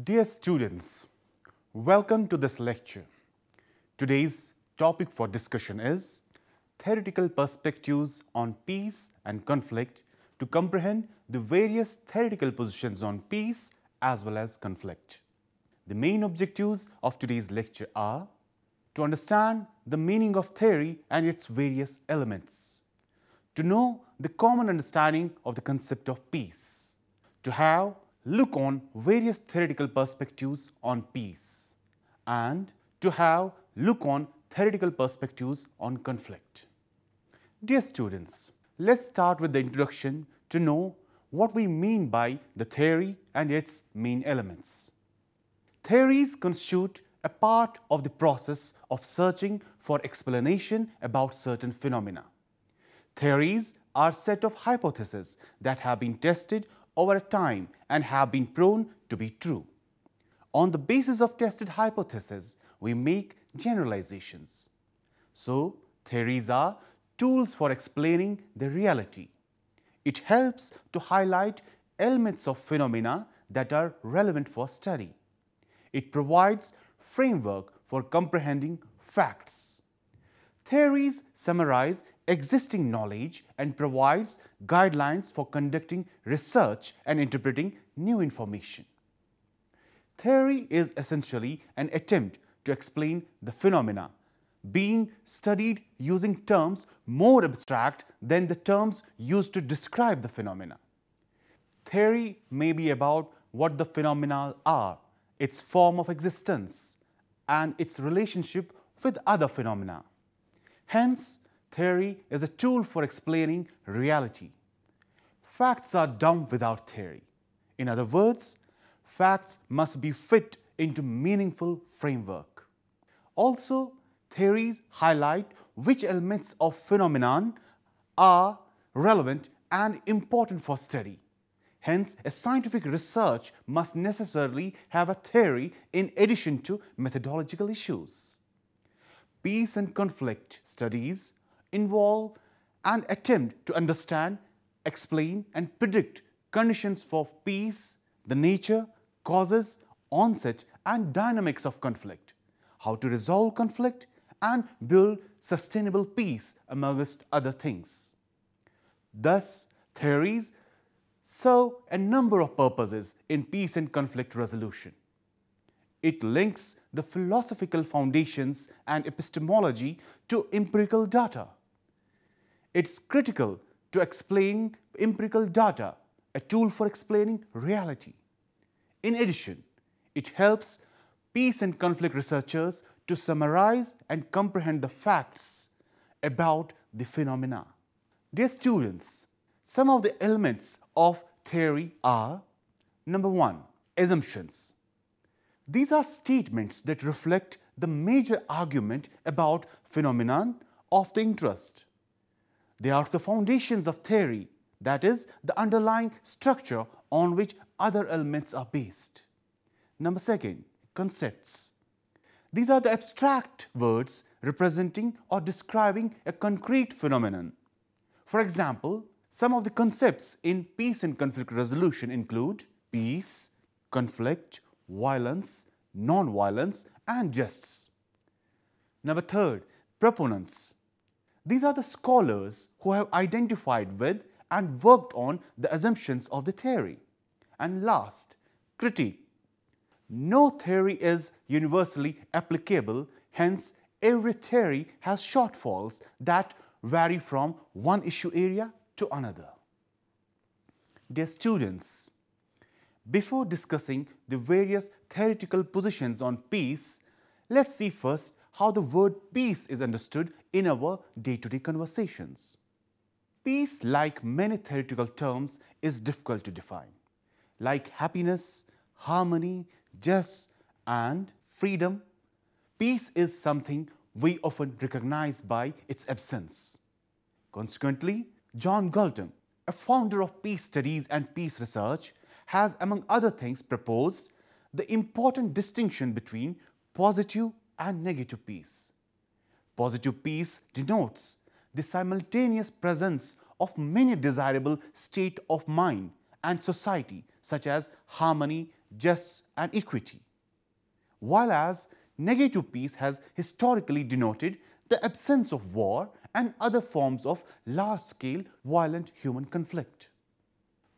Dear students, welcome to this lecture. Today's topic for discussion is theoretical perspectives on peace and conflict to comprehend the various theoretical positions on peace as well as conflict. The main objectives of today's lecture are to understand the meaning of theory and its various elements, to know the common understanding of the concept of peace, to have look on various theoretical perspectives on peace, and to have look on theoretical perspectives on conflict. Dear students, let's start with the introduction to know what we mean by the theory and its main elements. Theories constitute a part of the process of searching for explanation about certain phenomena. Theories are a set of hypotheses that have been tested over time and have been proven to be true. On the basis of tested hypotheses, we make generalizations. So, theories are tools for explaining the reality. It helps to highlight elements of phenomena that are relevant for study. It provides framework for comprehending facts. Theories summarize existing knowledge and provides guidelines for conducting research and interpreting new information. Theory is essentially an attempt to explain the phenomena, being studied using terms more abstract than the terms used to describe the phenomena. Theory may be about what the phenomena are, its form of existence, and its relationship with other phenomena. Hence, theory is a tool for explaining reality. Facts are dumb without theory. In other words, facts must be fit into meaningful framework. Also, theories highlight which elements of phenomenon are relevant and important for study. Hence, a scientific research must necessarily have a theory in addition to methodological issues. Peace and conflict studies involve an attempt to understand, explain, and predict conditions for peace, the nature, causes, onset, and dynamics of conflict, how to resolve conflict, and build sustainable peace, amongst other things. Thus, theories serve a number of purposes in peace and conflict resolution. It links the philosophical foundations and epistemology to empirical data. It's critical to explain empirical data, a tool for explaining reality. In addition, it helps peace and conflict researchers to summarize and comprehend the facts about the phenomena. Dear students, some of the elements of theory are: number one, assumptions. These are statements that reflect the major argument about phenomenon of the interest. They are the foundations of theory, that is, the underlying structure on which other elements are based. Number second, concepts. These are the abstract words representing or describing a concrete phenomenon. For example, some of the concepts in peace and conflict resolution include peace, conflict, violence, non-violence, and justice. Number third, proponents. These are the scholars who have identified with and worked on the assumptions of the theory. And last, critique. No theory is universally applicable, hence every theory has shortfalls that vary from one issue area to another. Dear students, before discussing the various theoretical positions on peace, let's see first how the word peace is understood in our day-to-day conversations. Peace, like many theoretical terms, is difficult to define. Like happiness, harmony, justice, and freedom, peace is something we often recognize by its absence. Consequently, John Galton, a founder of peace studies and peace research, has, among other things, proposed the important distinction between positive and negative peace. Positive peace denotes the simultaneous presence of many desirable states of mind and society, such as harmony, justice and equity. While as negative peace has historically denoted the absence of war and other forms of large-scale violent human conflict.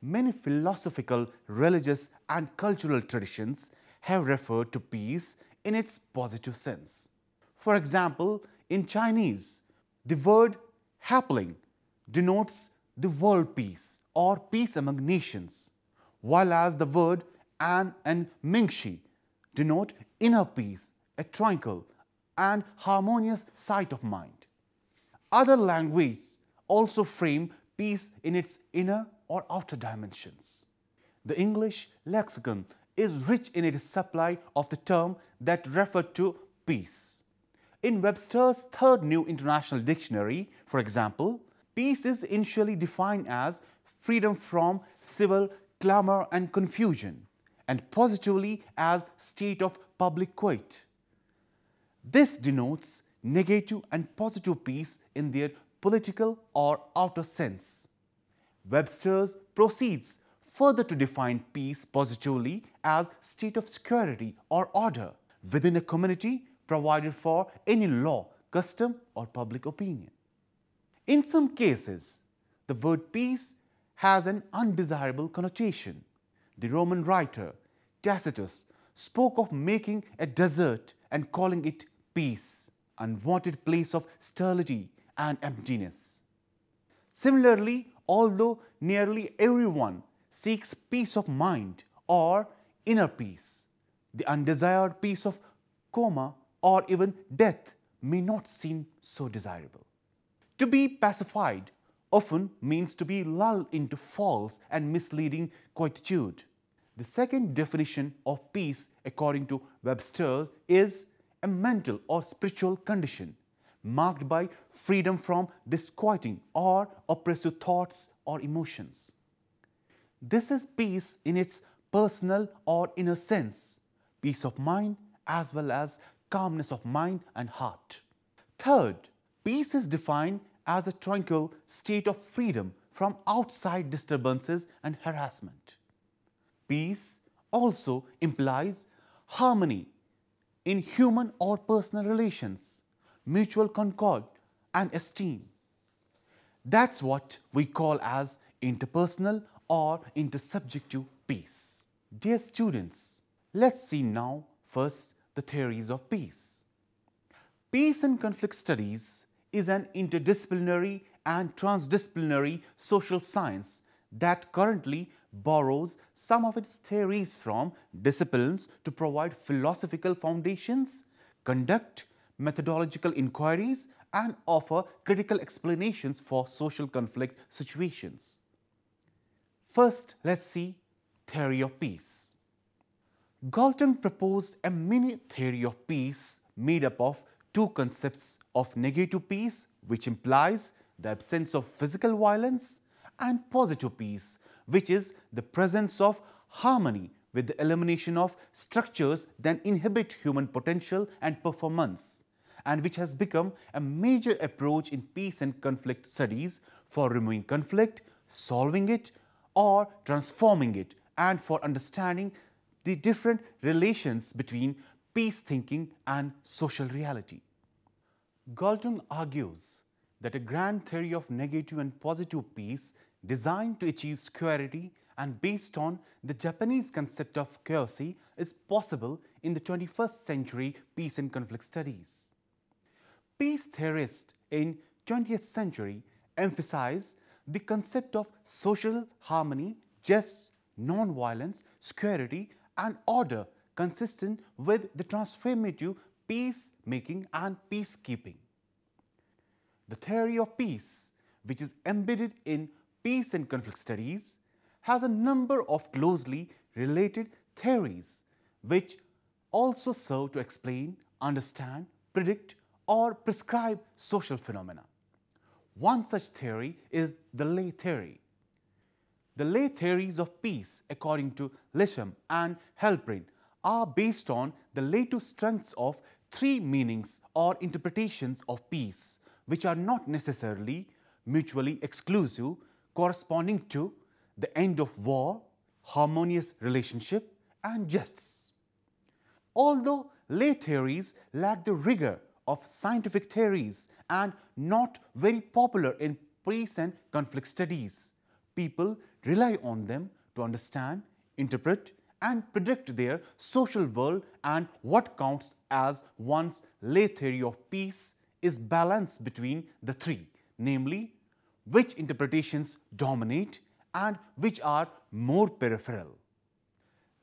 Many philosophical, religious and cultural traditions have referred to peace in its positive sense. For example, in Chinese, the word happening denotes the world peace or peace among nations, while as the word an and mingxi denote inner peace, a tranquil and harmonious state of mind. Other languages also frame peace in its inner or outer dimensions. The English lexicon is rich in its supply of the term that refer to peace. In Webster's Third New International Dictionary, for example, peace is initially defined as freedom from civil clamor and confusion, and positively as state of public quiet. This denotes negative and positive peace in their political or outer sense. Webster proceeds further to define peace positively as state of security or order within a community provided for any law, custom or public opinion. In some cases, the word peace has an undesirable connotation. The Roman writer Tacitus spoke of making a desert and calling it peace, unwanted place of sterility and emptiness. Similarly, although nearly everyone seeks peace of mind or inner peace, the undesired peace of coma or even death may not seem so desirable. To be pacified often means to be lulled into false and misleading quietude. The second definition of peace, according to Webster, is a mental or spiritual condition marked by freedom from disquieting or oppressive thoughts or emotions. This is peace in its personal or inner sense, peace of mind as well as calmness of mind and heart. Third, peace is defined as a tranquil state of freedom from outside disturbances and harassment. Peace also implies harmony in human or personal relations, mutual concord and esteem. That's what we call as interpersonal or intersubjective peace. Dear students, let's see now first the theories of peace. Peace and conflict studies is an interdisciplinary and transdisciplinary social science that currently borrows some of its theories from disciplines to provide philosophical foundations, conduct methodological inquiries, and offer critical explanations for social conflict situations. First, let's see theory of peace. Galton proposed a mini theory of peace made up of two concepts of negative peace, which implies the absence of physical violence, and positive peace, which is the presence of harmony with the elimination of structures that inhibit human potential and performance, and which has become a major approach in peace and conflict studies for removing conflict, solving it, or transforming it, and for understanding the different relations between peace thinking and social reality. Galton argues that a grand theory of negative and positive peace designed to achieve security and based on the Japanese concept of kyoshi is possible in the 21st century peace and conflict studies. Peace theorists in 20th century emphasize the concept of social harmony, justice, non-violence, security and order consistent with the transformative peacemaking and peacekeeping. The theory of peace, which is embedded in peace and conflict studies, has a number of closely related theories which also serve to explain, understand, predict or prescribe social phenomena. One such theory is the lay theory. The lay theories of peace, according to Lisham and Halperin, are based on the latent strengths of three meanings or interpretations of peace, which are not necessarily mutually exclusive, corresponding to the end of war, harmonious relationship, and jests. Although lay theories lack the rigor of scientific theories and not very popular in peace and conflict studies, people rely on them to understand, interpret, and predict their social world, and what counts as one's lay theory of peace is balance between the three, namely, which interpretations dominate and which are more peripheral.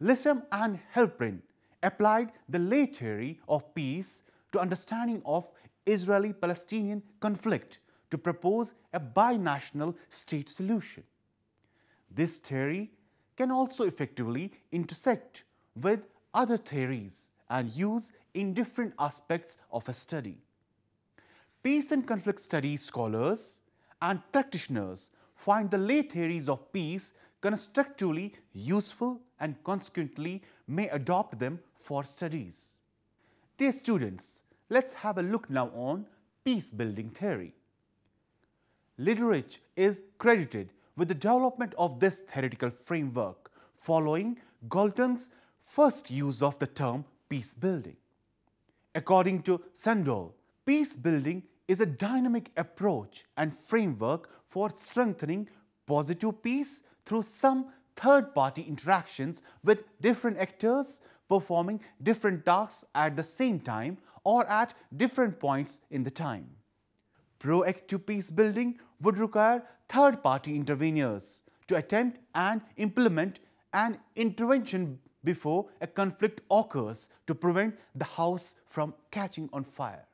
Lissam and Halperin applied the lay theory of peace to understanding of Israeli-Palestinian conflict to propose a binational state solution. This theory can also effectively intersect with other theories and use in different aspects of a study. Peace and conflict studies scholars and practitioners find the lay theories of peace constructively useful and consequently may adopt them for studies. Dear students, let's have a look now on peace-building theory. Liederich is credited with the development of this theoretical framework following Galton's first use of the term peace-building. According to Sandel, peace-building is a dynamic approach and framework for strengthening positive peace through some third-party interactions with different actors performing different tasks at the same time or at different points in the time. Proactive peace building would require third-party interveners to attempt and implement an intervention before a conflict occurs to prevent the house from catching on fire.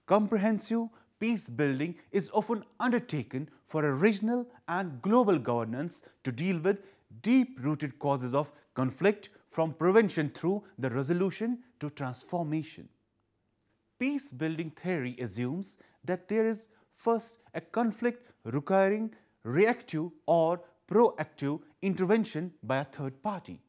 Comprehensive peace building is often undertaken for a regional and global governance to deal with deep-rooted causes of conflict from prevention through the resolution to transformation. Peace-building theory assumes that there is first a conflict requiring reactive or proactive intervention by a third party.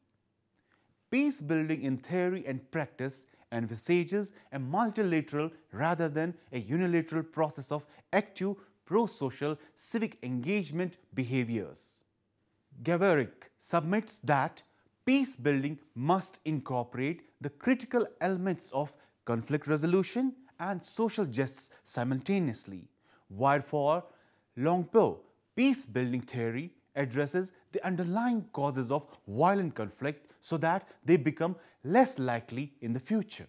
Peace-building in theory and practice envisages a multilateral rather than a unilateral process of active pro-social civic engagement behaviors. Gaverick submits that peace building must incorporate the critical elements of conflict resolution and social justice simultaneously, while for Longpo, peace building theory addresses the underlying causes of violent conflict so that they become less likely in the future.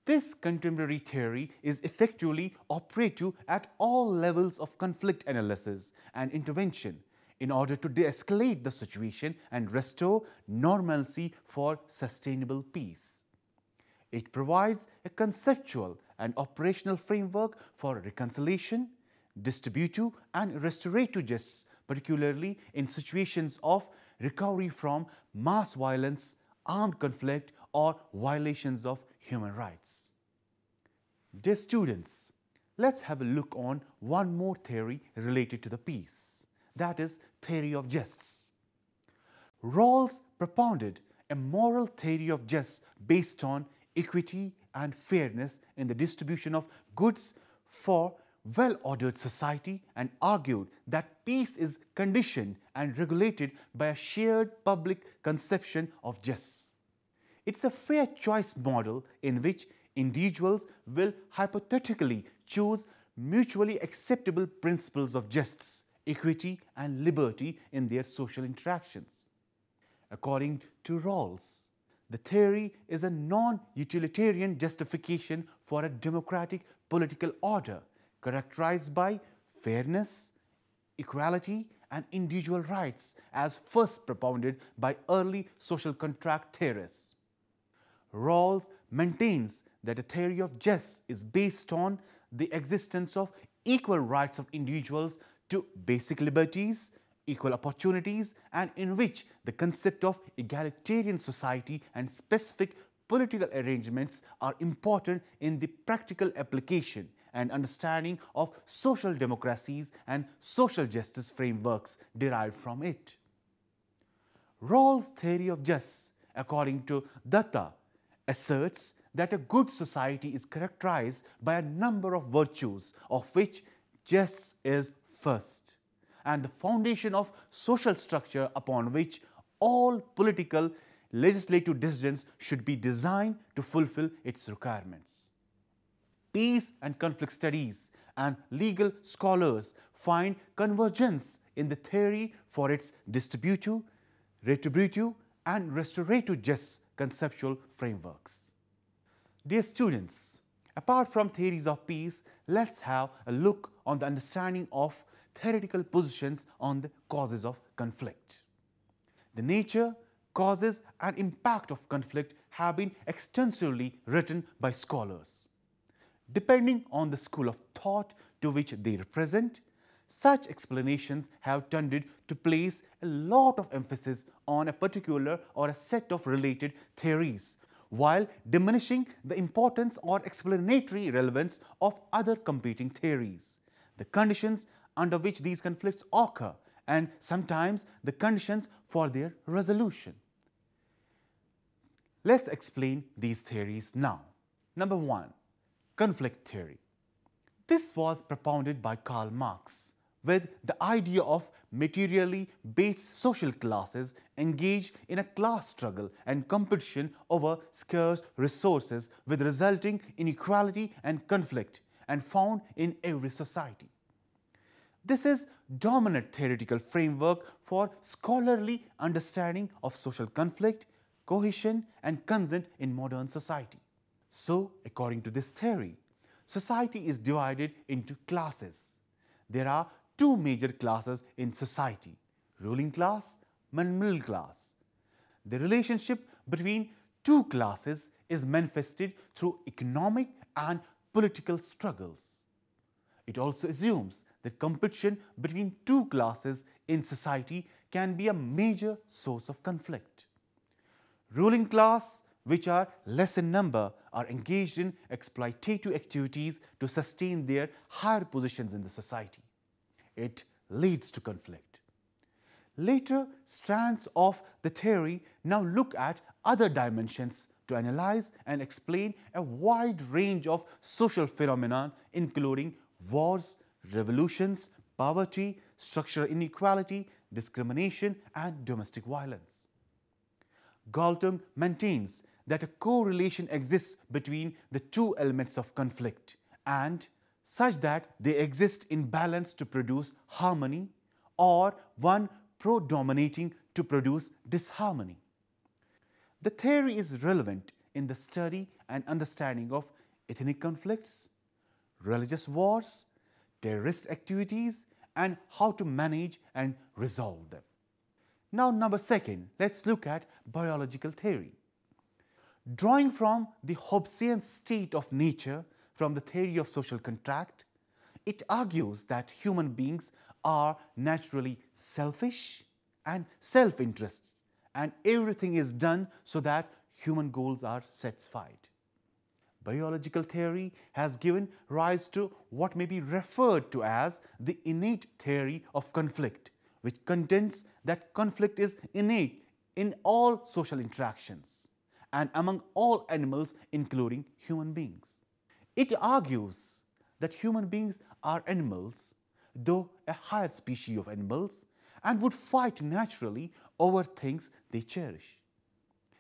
This contemporary theory is effectively operative at all levels of conflict analysis and intervention in order to de-escalate the situation and restore normalcy for sustainable peace. It provides a conceptual and operational framework for reconciliation, distributive and restorative justice, particularly in situations of recovery from mass violence, armed conflict or violations of human rights. Dear students, let's have a look on one more theory related to the peace, that is theory of justice. Rawls propounded a moral theory of justice based on equity and fairness in the distribution of goods for well-ordered society and argued that peace is conditioned and regulated by a shared public conception of justice. It's a fair choice model in which individuals will hypothetically choose mutually acceptable principles of justice, equity and liberty in their social interactions. According to Rawls, the theory is a non-utilitarian justification for a democratic political order characterized by fairness, equality and individual rights as first propounded by early social contract theorists. Rawls maintains that a theory of justice is based on the existence of equal rights of individuals to basic liberties, equal opportunities, and in which the concept of egalitarian society and specific political arrangements are important in the practical application and understanding of social democracies and social justice frameworks derived from it. Rawls' theory of justice, according to Datta, asserts that a good society is characterized by a number of virtues, of which justice is first, and the foundation of social structure upon which all political legislative decisions should be designed to fulfill its requirements. Peace and conflict studies and legal scholars find convergence in the theory for its distributive, retributive, and restorative justice conceptual frameworks. Dear students, apart from theories of peace, let's have a look on the understanding of theoretical positions on the causes of conflict. The nature, causes, and impact of conflict have been extensively written by scholars. Depending on the school of thought to which they represent, such explanations have tended to place a lot of emphasis on a particular or a set of related theories, while diminishing the importance or explanatory relevance of other competing theories, the conditions under which these conflicts occur, and sometimes the conditions for their resolution. Let's explain these theories now. Number 1. Conflict theory. This was propounded by Karl Marx with the idea of materially based social classes engaged in a class struggle and competition over scarce resources with resulting inequality and conflict, and found in every society. This is dominant theoretical framework for scholarly understanding of social conflict, cohesion, and consent in modern society. So, according to this theory, society is divided into classes. There are two major classes in society: ruling class and middle class. The relationship between two classes is manifested through economic and political struggles. It also assumes that competition between two classes in society can be a major source of conflict. Ruling class, which are less in number, are engaged in exploitative activities to sustain their higher positions in the society. It leads to conflict. Later strands of the theory now look at other dimensions to analyze and explain a wide range of social phenomena, including wars, revolutions, poverty, structural inequality, discrimination, and domestic violence. Galtung maintains that a correlation exists between the two elements of conflict, and such that they exist in balance to produce harmony, or one predominating to produce disharmony. The theory is relevant in the study and understanding of ethnic conflicts, religious wars, terrorist activities, and how to manage and resolve them. Now, number 2, let's look at biological theory. Drawing from the Hobbesian state of nature from the theory of social contract, it argues that human beings are naturally selfish and self-interest, and everything is done so that human goals are satisfied. Biological theory has given rise to what may be referred to as the innate theory of conflict, which contends that conflict is innate in all social interactions and among all animals, including human beings. It argues that human beings are animals, though a higher species of animals, and would fight naturally over things they cherish.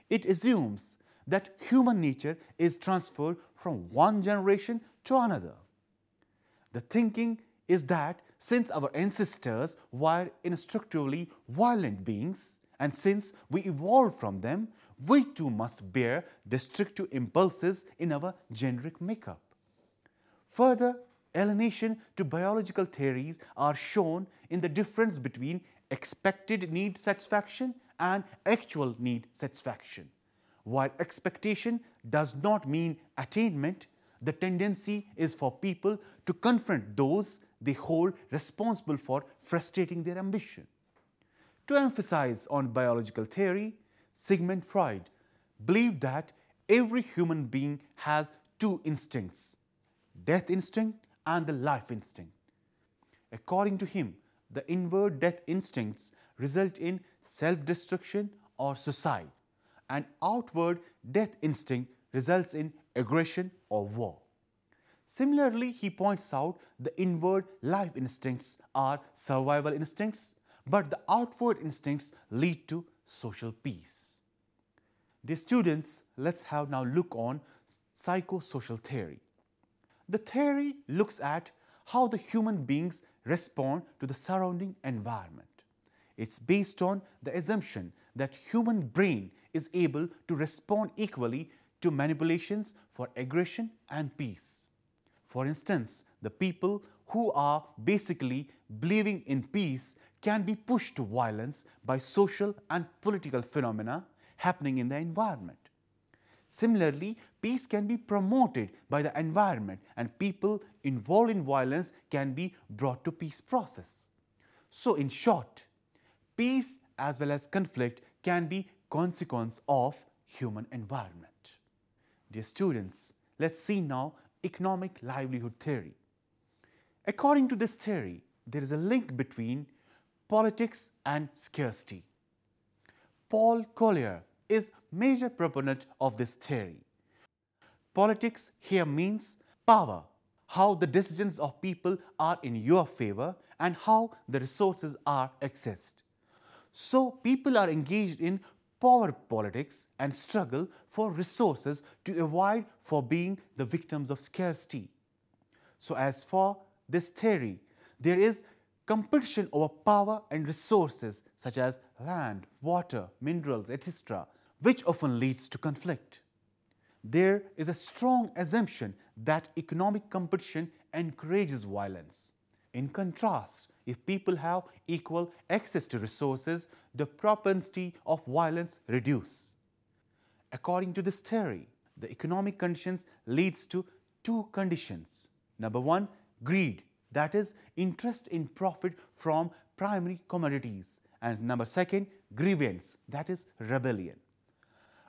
It assumes that human nature is transferred from one generation to another. The thinking is that since our ancestors were instinctively violent beings, and since we evolved from them, we too must bear destructive impulses in our generic makeup. Further alienation to biological theories are shown in the difference between expected need satisfaction and actual need satisfaction. While expectation does not mean attainment, the tendency is for people to confront those they hold responsible for frustrating their ambition. To emphasize on biological theory, Sigmund Freud believed that every human being has two instincts: death instinct and the life instinct. According to him, the inward death instincts result in self-destruction or suicide, and outward death instinct results in aggression or war. Similarly, he points out the inward life instincts are survival instincts, but the outward instincts lead to social peace. Dear students, let's have now look on psychosocial theory. The theory looks at how the human beings respond to the surrounding environment. It's based on the assumption that human brain is able to respond equally to manipulations for aggression and peace. For instance, the people who are basically believing in peace can be pushed to violence by social and political phenomena happening in the environment. Similarly, peace can be promoted by the environment and people involved in violence can be brought to peace process. So in short, peace as well as conflict can be consequence of human environment. Dear students, let's see now economic livelihood theory. According to this theory, there is a link between politics and scarcity. Paul Collier is major proponent of this theory. Politics here means power, how the decisions of people are in your favor and how the resources are accessed. So people are engaged in power politics and struggle for resources to avoid for being the victims of scarcity. So as for this theory, there is competition over power and resources such as land, water, minerals, etc., which often leads to conflict. There is a strong assumption that economic competition encourages violence. In contrast, if people have equal access to resources, the propensity of violence reduces. According to this theory, the economic conditions leads to two conditions. Number one, greed, that is interest in profit from primary commodities, and number second, grievance, that is rebellion.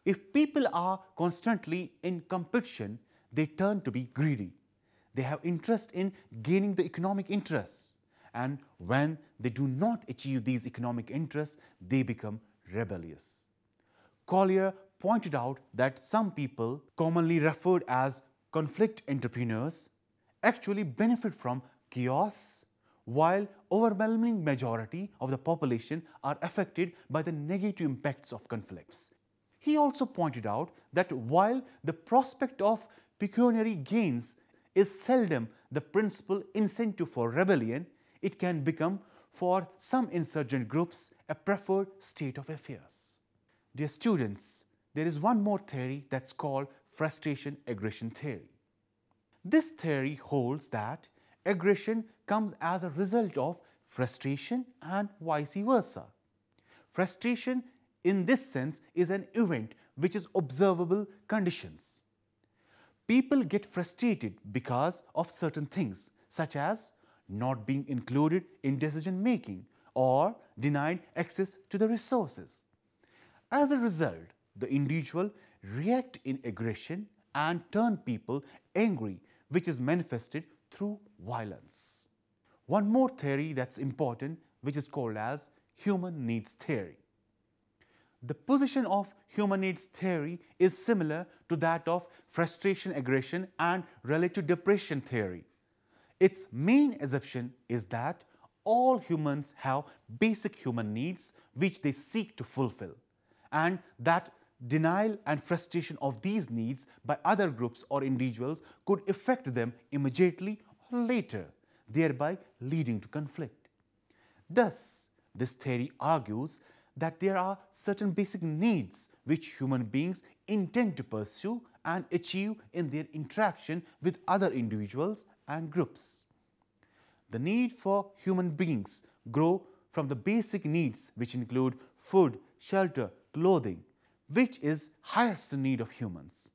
If people are constantly in competition, they turn to be greedy. They have interest in gaining the economic interests, and when they do not achieve these economic interests, they become rebellious. Collier pointed out that some people, commonly referred as conflict entrepreneurs, actually benefit from chaos, while overwhelming majority of the population are affected by the negative impacts of conflicts. He also pointed out that while the prospect of pecuniary gains is seldom the principal incentive for rebellion, it can become for some insurgent groups a preferred state of affairs. Dear students, there is one more theory that's called frustration-aggression theory. This theory holds that aggression comes as a result of frustration and vice versa. Frustration in this sense is an event which is observable conditions. People get frustrated because of certain things such as not being included in decision making or denied access to the resources. As a result, the individual react in aggression and turn people angry, which is manifested through violence. One more theory that's important, which is called as human needs theory. The position of human needs theory is similar to that of frustration-aggression and relative depression theory. Its main assumption is that all humans have basic human needs which they seek to fulfill, and that denial and frustration of these needs by other groups or individuals could affect them immediately or later, thereby leading to conflict. Thus, this theory argues that there are certain basic needs which human beings intend to pursue and achieve in their interaction with other individuals and groups. The need for human beings grow from the basic needs which include food, shelter, clothing, which is highest need of humans.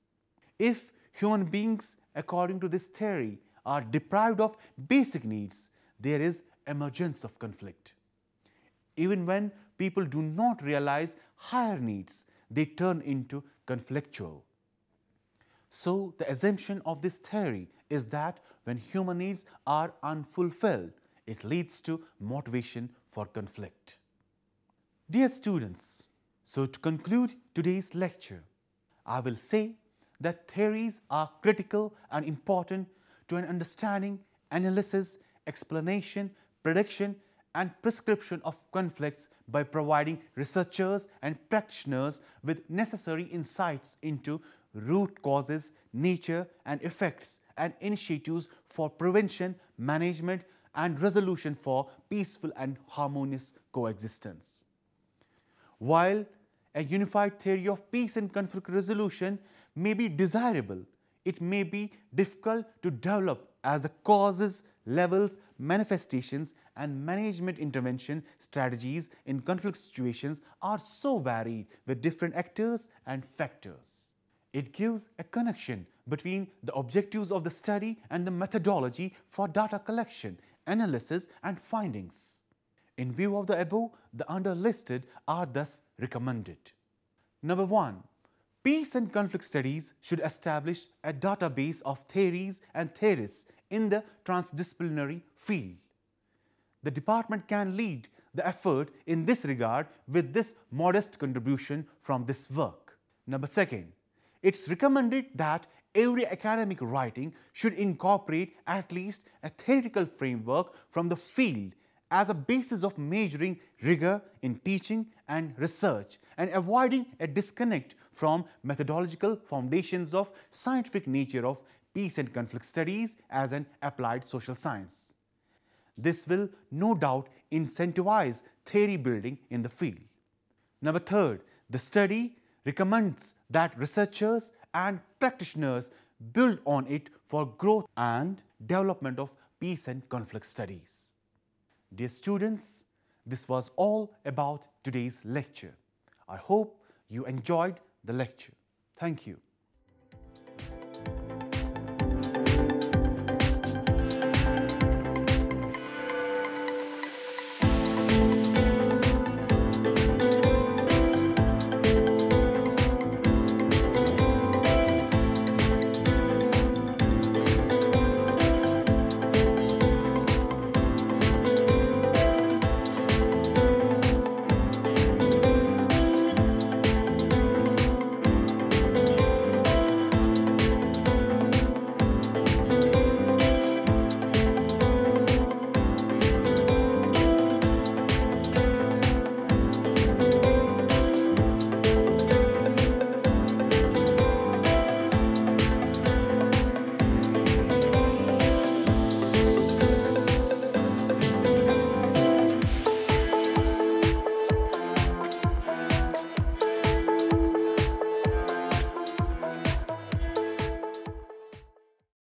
If human beings, according to this theory, are deprived of basic needs, there is emergence of conflict. Even when people do not realize higher needs, they turn into conflictual. So the assumption of this theory is that when human needs are unfulfilled, it leads to motivation for conflict. Dear students, so to conclude today's lecture, I will say that theories are critical and important to an understanding, analysis, explanation, prediction, and prescription of conflicts by providing researchers and practitioners with necessary insights into root causes, nature and effects, and initiatives for prevention, management and resolution for peaceful and harmonious coexistence. While a unified theory of peace and conflict resolution may be desirable, it may be difficult to develop as the causes, levels, manifestations and management intervention strategies in conflict situations are so varied with different actors and factors. It gives a connection between the objectives of the study and the methodology for data collection, analysis and findings. In view of the above, the underlisted are thus recommended. Number 1. Peace and conflict studies should establish a database of theories and theorists in the transdisciplinary field. The department can lead the effort in this regard with this modest contribution from this work. Number 2. It's recommended that every academic writing should incorporate at least a theoretical framework from the field as a basis of measuring rigor in teaching and research and avoiding a disconnect from methodological foundations of scientific nature of peace and conflict studies as an applied social science. This will no doubt incentivize theory building in the field. Number 3, the study recommends that researchers and practitioners build on it for growth and development of peace and conflict studies. Dear students, this was all about today's lecture. I hope you enjoyed the lecture. Thank you.